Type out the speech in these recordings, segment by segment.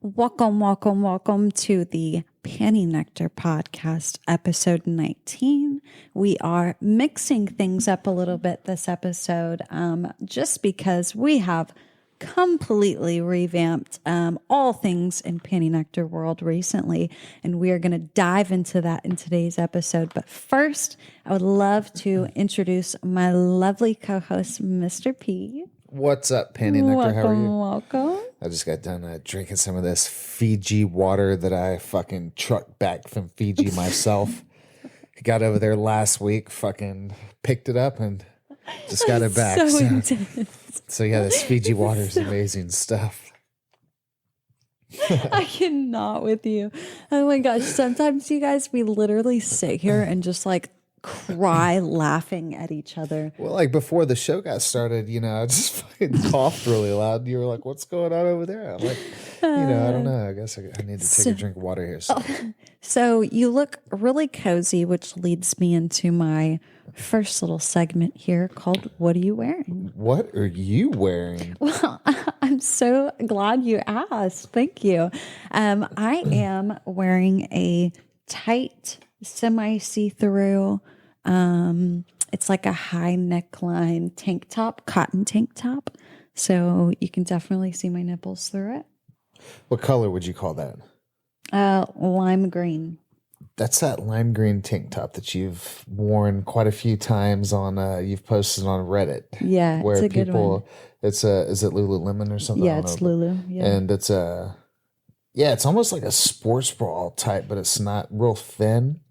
Welcome to the PantyNectar podcast, episode 19. We are mixing things up a little bit this episode, just because we have completely revamped all things in PantyNectar world recently, and we are going to dive into that in today's episode. But first, I would love to introduce my lovely co-host, Mr. P. What's up, PantyNectar? How are you? Welcome. I just got done drinking some of this Fiji water that I fucking trucked back from Fiji myself. Got over there last week, fucking picked it up and just got it back. So intense. So yeah, this Fiji water is amazing stuff. I cannot with you. Oh my gosh. Sometimes you guys, we literally sit here and just like cry laughing at each other. Well, like before the show got started, I just fucking coughed really loud. And you were like, what's going on over there? I'm like, I don't know. I guess I need to take a drink of water here. So you look really cozy, which leads me into my first little segment here called What Are You Wearing? What are you wearing? Well, I'm so glad you asked. Thank you. I am wearing a tight, semi-see-through, it's like a high neckline tank top, cotton tank top. So you can definitely see my nipples through it. What color would you call that? Lime green. That's that lime green tank top that you've worn quite a few times on. You've posted on Reddit. Yeah, where it's a good one. Is it Lululemon or something? Yeah, it's Lulu. Yeah, and it's it's almost like a sports bra type, but it's not real thin.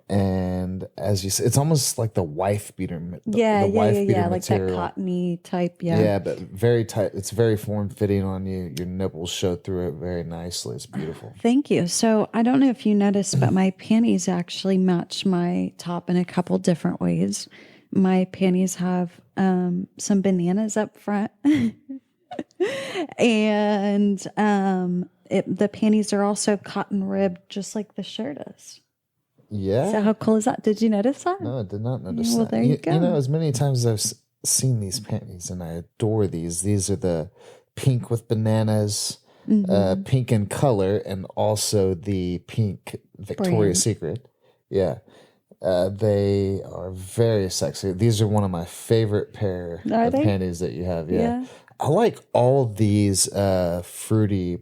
And as you said, it's almost like the wife beater. The wife beater like material. that cottony type. Yeah, yeah, but very tight. It's very form fitting on you. Your nipples show through it very nicely. It's beautiful. Thank you. So I don't know if you noticed, but my panties actually match my top in a couple different ways. My panties have some bananas up front, and the panties are also cotton ribbed, just like the shirt is. Yeah. So how cool is that? Did you notice that? No, I did not notice that. Well, there you go. As many times as I've seen these panties, and I adore these. These are the pink with bananas, pink in color, and also the pink Victoria's Secret. Yeah. They are very sexy. These are one of my favorite pair of panties that you have. Yeah. I like all these fruity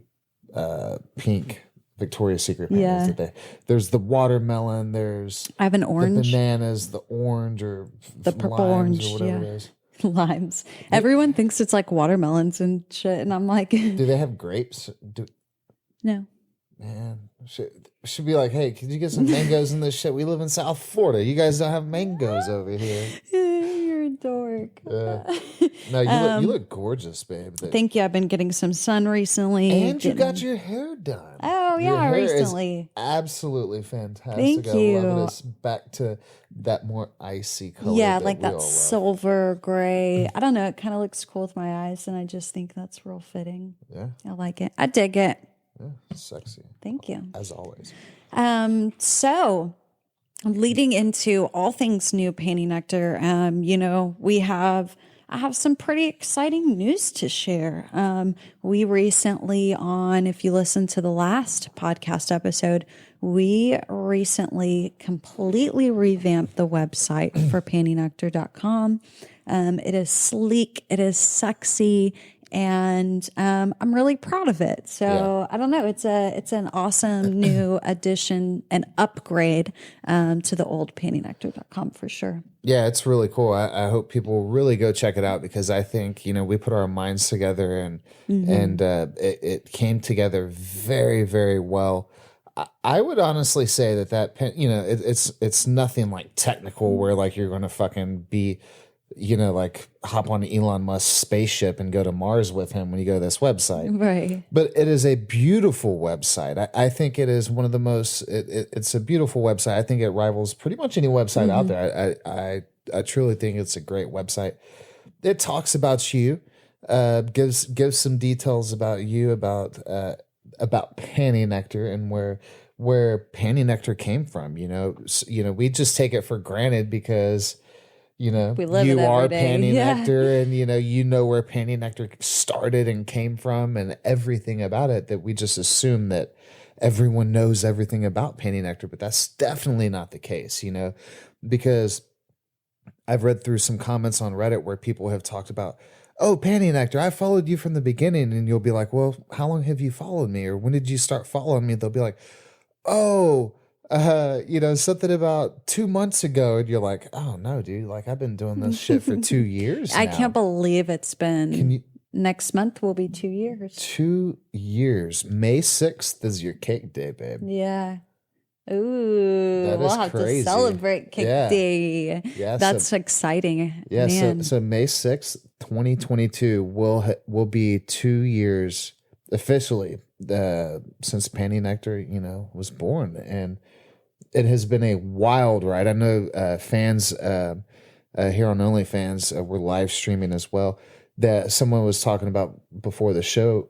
pink Victoria's Secret panties today. There's the watermelon. There's I have an orange, the bananas, the orange or the purple orange, or whatever it is. Limes. Everyone thinks it's like watermelons and shit, and I'm like, do they have grapes? No. Man, should be like, hey, could you get some mangoes in this shit? We live in South Florida. You guys don't have mangoes over here. You're a dork. No, you look gorgeous, babe. Thank you. I've been getting some sun recently. And you got your hair done. Oh, yeah, your hair recently. Is absolutely fantastic. Thank you. I love it. It's back to that more icy color. Yeah, like that silver gray. I don't know. It kind of looks cool with my eyes, and I just think that's real fitting. Yeah. I like it. I dig it. Yeah, sexy. Thank you. As always. So leading into all things new PantyNectar, I have some pretty exciting news to share. We recently if you listen to the last podcast episode, we recently completely revamped the website for PantyNectar.com. It is sleek. It is sexy. And I'm really proud of it. So I don't know. It's an awesome new addition and upgrade to the old PantyNectar.com for sure. Yeah, it's really cool. I hope people really go check it out because I think we put our minds together and it came together very, very well. I would honestly say that it's nothing like technical where like you're going to fucking be. Like hop on Elon Musk's spaceship and go to Mars with him when you go to this website. Right. But it is a beautiful website. I think it is one of the most, it's a beautiful website. I think it rivals pretty much any website out there. I truly think it's a great website. It talks about you, gives some details about you, about PantyNectar and where PantyNectar came from. We just take it for granted because You know, We live it you every are day. Yeah. PantyNectar, and you know where PantyNectar started and came from, and everything about it. That we just assume that everyone knows everything about PantyNectar, but that's definitely not the case. Because I've read through some comments on Reddit where people have talked about, oh, PantyNectar, I followed you from the beginning, and you'll be like, well, how long have you followed me, or when did you start following me? They'll be like, oh, something about 2 months ago. And you're like, oh no, dude, like I've been doing this shit for 2 years I now. can't believe it's been, Can you, next month will be 2 years. 2 years. May 6th is your cake day, babe. Yeah. Ooh, That we'll is have crazy. to celebrate Cake Yeah. Day. Yeah, That's exciting. Yeah, Man. so May 6th, 2022 will be 2 years officially since PantyNectar, was born, and it has been a wild ride. I know fans here on OnlyFans were live streaming as well. That someone was talking about before the show,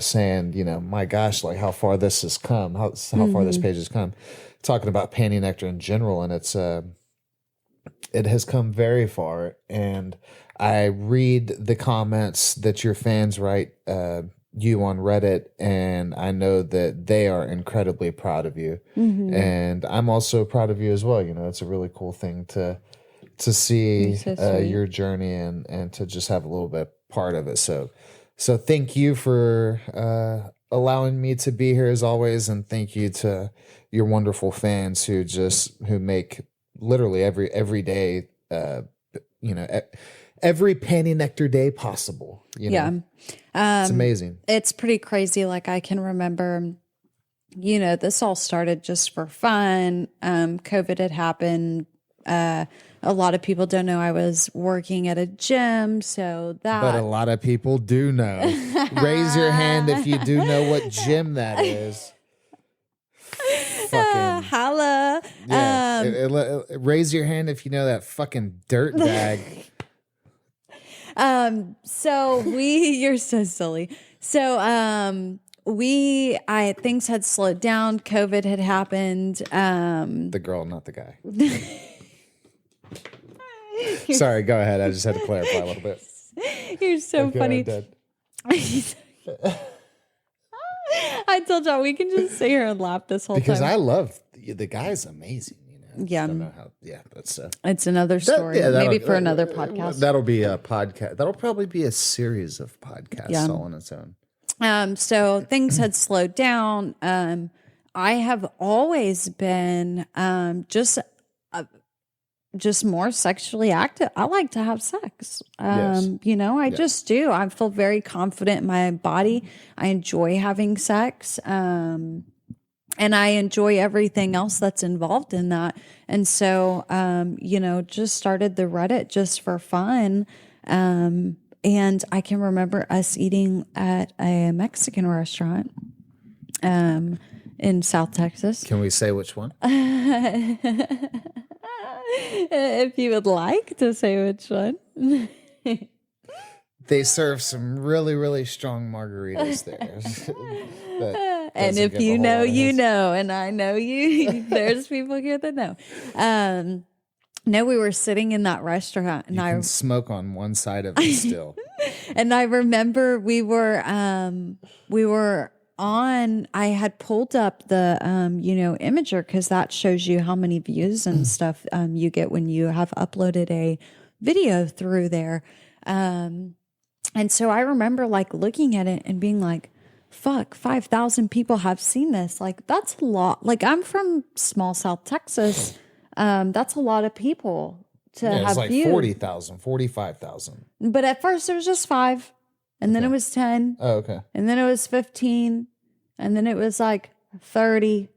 saying, my gosh, like how far this has come, how far this page has come, talking about PantyNectar in general, and it has come very far. And I read the comments that your fans write you on Reddit, and I know that they are incredibly proud of you. And I'm also proud of you as well. It's a really cool thing to see So sweet. your journey and to just have a little bit part of it. So thank you for allowing me to be here as always, and thank you to your wonderful fans who make literally every day, every PantyNectar day possible. Yeah. It's amazing. It's pretty crazy. Like I can remember, this all started just for fun. COVID had happened. A lot of people don't know I was working at a gym, so that. But a lot of people do know. Raise your hand if you do know what gym that is. Fucking holla. yeah. Raise your hand if you know that fucking dirt bag. So you're so silly. So, things had slowed down. COVID had happened. The girl, not the guy. Sorry, go ahead. I just had to clarify a little bit. You're so funny. I told y'all we can just sit here and laugh this whole because time. I love the guy's amazing. Yeah. Don't know how. Yeah, that's it's another story. Maybe for another podcast. That'll be a podcast. That'll probably be a series of podcasts all on its own. So things had slowed down. I have always been just more sexually active. I like to have sex. I just do. I feel very confident in my body. I enjoy having sex. And I enjoy everything else that's involved in that. And so, just started the Reddit just for fun. And I can remember us eating at a Mexican restaurant in South Texas. Can we say which one? If you would like to say which one. They serve some really, really strong margaritas there. And if you know, you know, and I know you, there's people here that know. No, we were sitting in that restaurant, and you can smoke on one side of it still. And I remember we were on. I had pulled up the Imager, because that shows you how many views and stuff you get when you have uploaded a video through there. And so I remember like looking at it and being like, fuck, 5,000 people have seen this. Like, that's a lot. Like, I'm from small South Texas. That's a lot of people to have it's like viewed. 40,000, 45,000. But at first it was just 5, and then it was 10. Oh, okay. And then it was 15, and then it was like 30,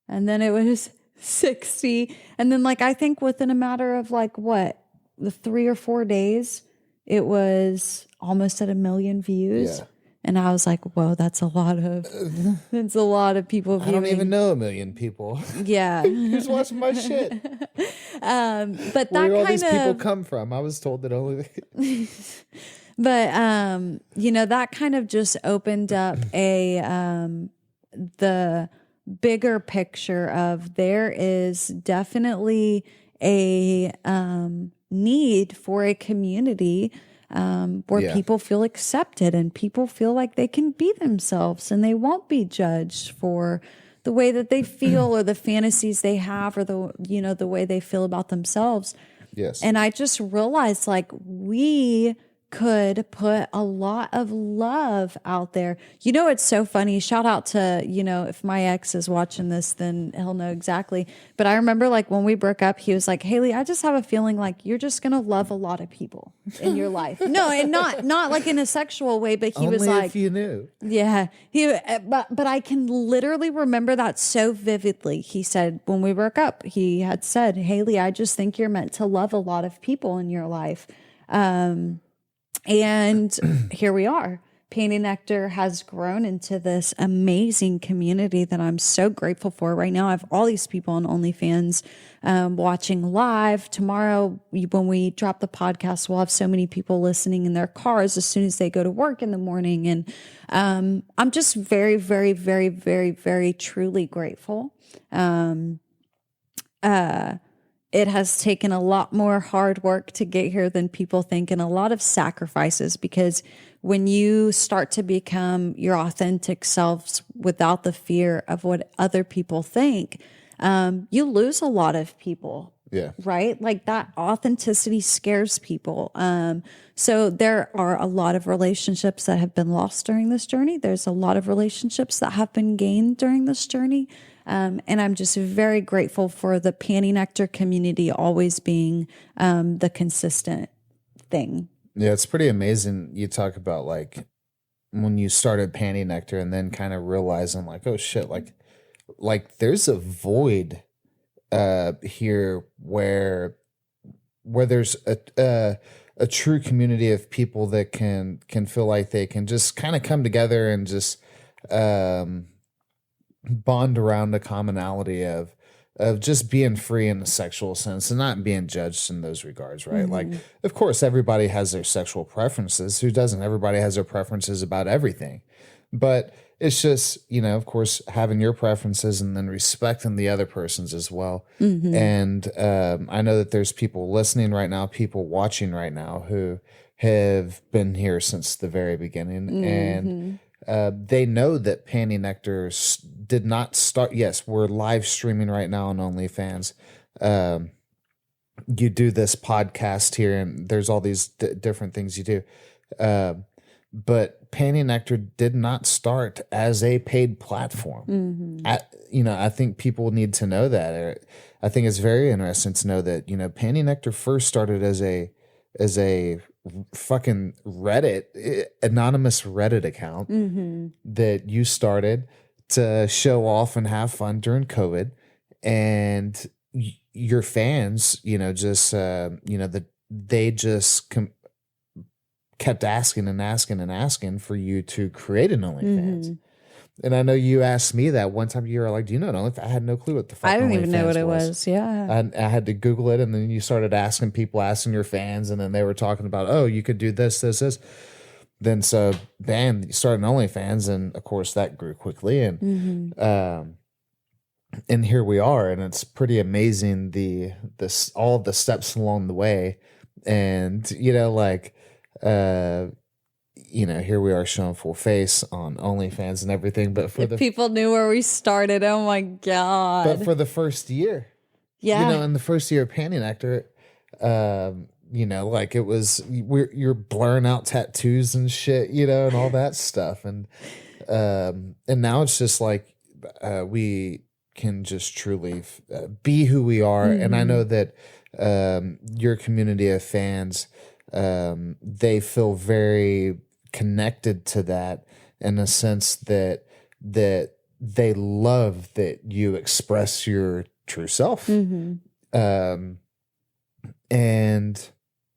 and then it was 60. And then like, I think within a matter of like the 3 or 4 days, it was almost at 1 million views. Yeah. And I was like, whoa, that's a lot of people viewing. I don't even know 1 million people. Yeah. Who's watching my shit? But Where do all these people come from? I was told that only... But, that kind of just opened up the bigger picture of there is definitely a need for a community where Yeah. people feel accepted and people feel like they can be themselves and they won't be judged for the way that they feel or the fantasies they have or the way they feel about themselves. Yes. And I just realized like we could put a lot of love out there. It's so funny. Shout out to, if my ex is watching this, then he'll know exactly. But I remember like when we broke up, he was like, Haley, I just have a feeling like you're just going to love a lot of people in your life. No, and not like in a sexual way, but he Only was like, if you knew. yeah, but I can literally remember that so vividly. He said when we broke up, he had said, Haley, I just think you're meant to love a lot of people in your life. And here we are. PantyNectar has grown into this amazing community that I'm so grateful for. Right now, I have all these people on OnlyFans watching live. Tomorrow, when we drop the podcast, we'll have so many people listening in their cars as soon as they go to work in the morning. And I'm just very, very, very, very, very truly grateful. It has taken a lot more hard work to get here than people think, and a lot of sacrifices, because when you start to become your authentic selves without the fear of what other people think, you lose a lot of people. Yeah. Right? Like that authenticity scares people. So there are a lot of relationships that have been lost during this journey. There's a lot of relationships that have been gained during this journey. And I'm just very grateful for the PantyNectar community always being the consistent thing. Yeah, it's pretty amazing. You talk about like when you started PantyNectar and then kind of realizing like, oh shit, like there's a void here where there's a true community of people that can feel like they can just kind of come together and just bond around a commonality of just being free in a sexual sense and not being judged in those regards, right? Like, of course, everybody has their sexual preferences. Who doesn't? Everybody has their preferences about everything. But it's just, of course, having your preferences and then respecting the other person's as well. And I know that there's people listening right now, people watching right now who have been here since the very beginning. And they know that PantyNectar did not start. Yes, we're live streaming right now on OnlyFans. You do this podcast here, and there's all these different things you do. But PantyNectar did not start as a paid platform. I think people need to know that. I think it's very interesting to know that, PantyNectar first started as a fucking anonymous Reddit account that you started to show off and have fun during COVID, and your fans, they just kept asking and asking and asking for you to create an OnlyFans. And I know you asked me that one time. You were like, "Do you know an OnlyFans?" I had no clue what the fuck. I didn't even know OnlyFans what it was. Yeah, I had to Google it, and then you started asking your fans, and then they were talking about, "Oh, you could do this, this, this." Then so, bam, you started an OnlyFans, and of course that grew quickly, and here we are, and it's pretty amazing all of the steps along the way, and here we are showing full face on OnlyFans and everything. But if people knew where we started, oh my God. But for the first year, in the first year of PantyNectar, like it was, you're blurring out tattoos and shit, and all that stuff. And now it's just like, we can just truly be who we are. And I know that, your community of fans, they feel very connected to that in a sense that they love that you express your true self. And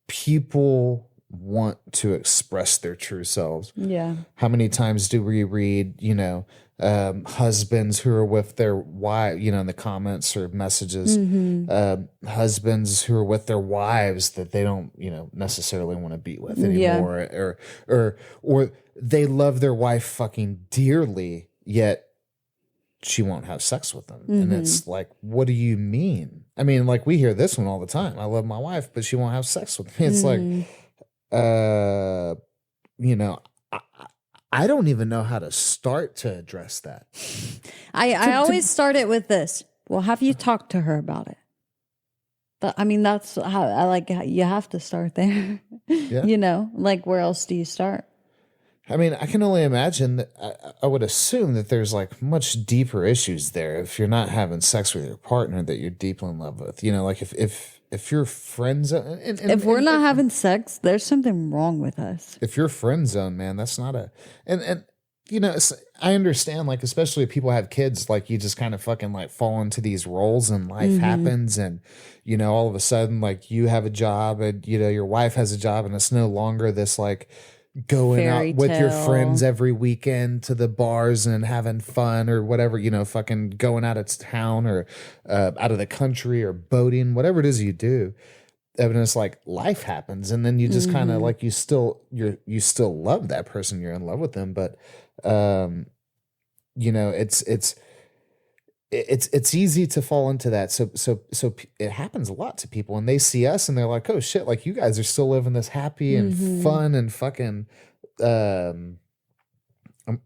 people want to express their true selves. Yeah. How many times do we read, husbands who are with their wife, in the comments or messages, husbands who are with their wives that they don't, necessarily want to be with anymore, or they love their wife fucking dearly, yet she won't have sex with them. And it's like, what do you mean? I mean, like, we hear this one all the time. I love my wife, but she won't have sex with me. It's like, you know, I don't even know how to start to address that. I always start it with this. Well, have you talked to her about it? I mean, that's how I like, you have to start there. Yeah. You know, like, where else do you start? I mean, I can only imagine that I would assume that there's like much deeper issues there if you're not having sex with your partner that you're deeply in love with. You know, like if you're friend zone, If we're not having sex, there's something wrong with us. if you're friend zone, man, that's not a and you know, I understand, like, especially if people have kids, like, you just kind of fucking like fall into these roles and life happens, and you know, all of a sudden, like, you have a job and you know your wife has a job, and it's no longer this like going Fairy out with your tale. friends every weekend to the bars and having fun or whatever, you know, fucking going out of town or out of the country or boating, whatever it is you do. And it's like life happens, and then you just kind of like you still love that person, you're in love with them, but you know, it's easy to fall into that. So it happens a lot to people, and they see us and they're like, oh shit, like, you guys are still living this happy and fun and fucking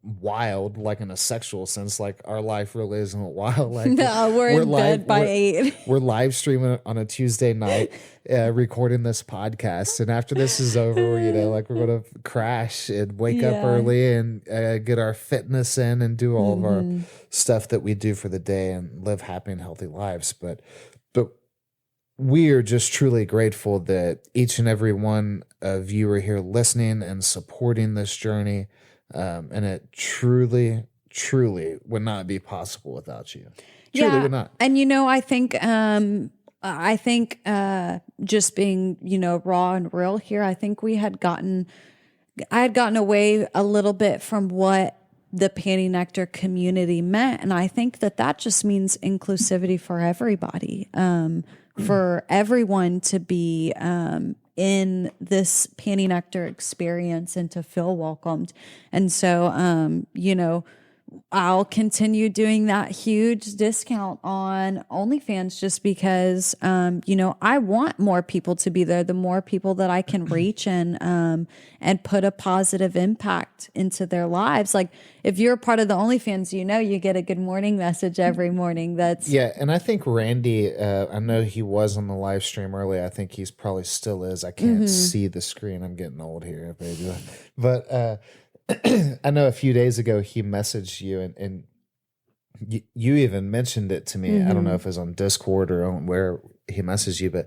wild, like, in a sexual sense. Like, our life really isn't wild. Like, No, we're in bed by 8. We're live streaming on a Tuesday night, recording this podcast, and after this is over, you know, like, we're gonna crash and wake up early and get our fitness in and do all of our stuff that we do for the day and live happy and healthy lives. But we are just truly grateful that each and every one of you are here listening and supporting this journey. And it truly would not be possible without you. Truly would not. And you know, I think just being, you know, raw and real here, I think I had gotten away a little bit from what the PantyNectar community meant, and I think that just means inclusivity for everybody, for everyone to be in this PantyNectar experience and to feel welcomed. And so, you know, I'll continue doing that huge discount on OnlyFans just because, you know, I want more people to be there. The more people that I can reach and put a positive impact into their lives. Like, if you're a part of the OnlyFans, you know, you get a good morning message every morning. Yeah. And I think Randy, I know he was on the live stream earlier. I think he's probably still is. I can't see the screen. I'm getting old here, baby. But, I know a few days ago he messaged you, and you even mentioned it to me. I don't know if it was on Discord or on where he messaged you, but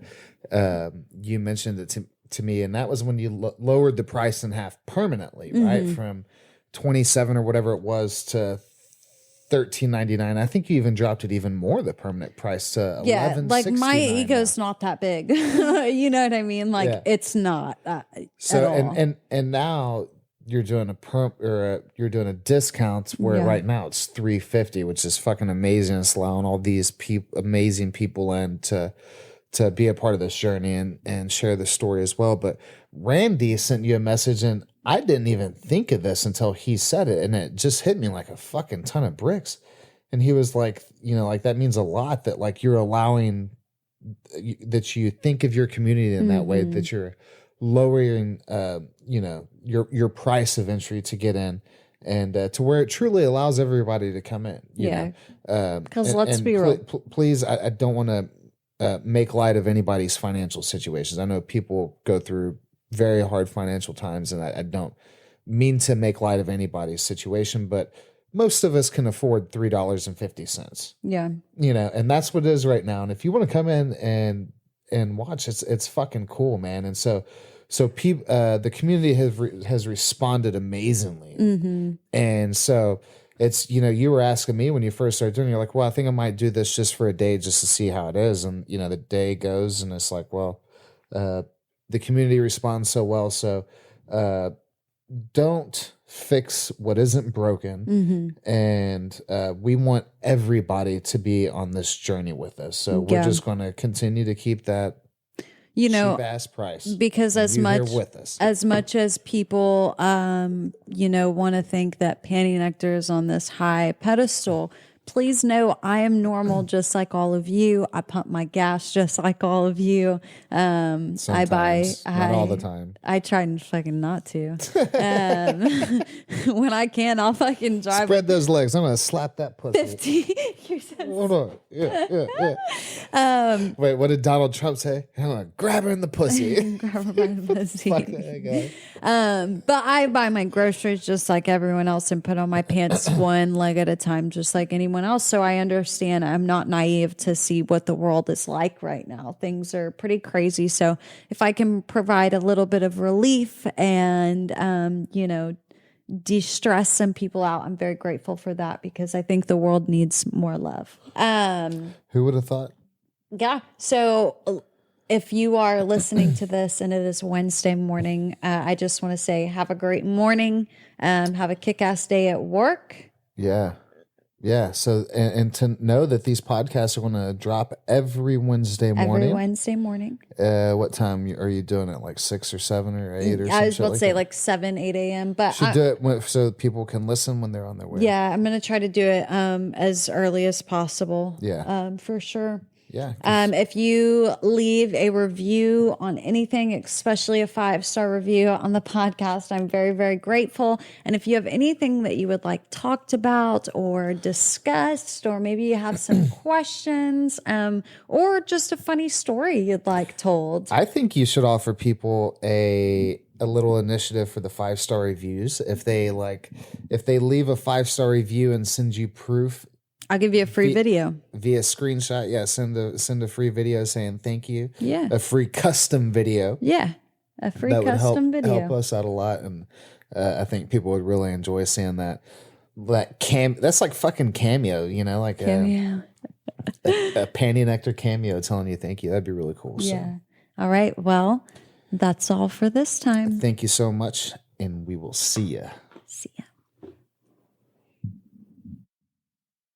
you mentioned it to me, and that was when you lowered the price in half permanently, right? From 27 or whatever it was to $13.99. I think you even dropped it even more, the permanent price, to $11.69. Like, my ego's not that big. You know what I mean? Like, it's not so at all. and now you're doing you're doing a discount where right now it's $3.50, which is fucking amazing. It's allowing all these amazing people in to be a part of this journey and share the story as well. But Randy sent you a message, and I didn't even think of this until he said it, and it just hit me like a fucking ton of bricks. And he was like, you know, like, that means a lot that, like, you're allowing that you think of your community in that way, that you're lowering, you know, your price of entry to get in, and to where it truly allows everybody to come in. You know? Because let's be real. Please, I don't want to make light of anybody's financial situations. I know people go through very hard financial times, and I don't mean to make light of anybody's situation, but most of us can afford $3.50. Yeah. You know, and that's what it is right now. And if you want to come in and watch, it's fucking cool, man. And so the community has responded amazingly. And so it's, you know, you were asking me when you first started doing it, you're like, well, I think I might do this just for a day just to see how it is. And, you know, the day goes, and it's like, well, the community responds so well. So don't fix what isn't broken. And we want everybody to be on this journey with us. So we're just going to continue to keep that, you know, cheap ass price, because as much as people, you know, want to think that PantyNectar is on this high pedestal, please know I am normal just like all of you. I pump my gas just like all of you. Sometimes, not all the time. I try and fucking not to. When I can, I'll fucking drive Spread those legs. I'm gonna slap that pussy. 50. You're so Hold on. Yeah. Wait, what did Donald Trump say? I'm gonna grab her in the pussy. grab her by the pussy. Fuck that guy. But I buy my groceries just like everyone else and put on my pants one leg at a time, just like anyone else. So I understand I'm not naive to see what the world is like right now. Things are pretty crazy. So if I can provide a little bit of relief and, de-stress some people out, I'm very grateful for that because I think the world needs more love. Who would have thought? Yeah. So if you are listening to this and it is Wednesday morning, I just want to say have a great morning. Have a kick-ass day at work. Yeah. Yeah. So, and to know that these podcasts are going to drop every Wednesday morning. Every Wednesday morning. What time are you doing it? Like 6 or 7 or 8 or something? I was about to say like 7, 8 a.m. But should do it so people can listen when they're on their way. Yeah, I'm going to try to do it as early as possible. Yeah. For sure. Yeah. If you leave a review on anything, especially a 5-star review on the podcast, I'm very, very grateful. And if you have anything that you would like talked about or discussed, or maybe you have some questions, or just a funny story you'd like told, I think you should offer people a little initiative for the 5-star reviews. If they leave a 5-star review and send you proof, I'll give you a free video via screenshot. Yeah, send a free video saying thank you. Yeah, a free custom video. Yeah, a free custom video help us out a lot, and I think people would really enjoy seeing that. That's like fucking Cameo, like Cameo. a PantyNectar Cameo telling you thank you. That'd be really cool. Yeah. So. All right. Well, that's all for this time. Thank you so much, and we will see ya. See ya.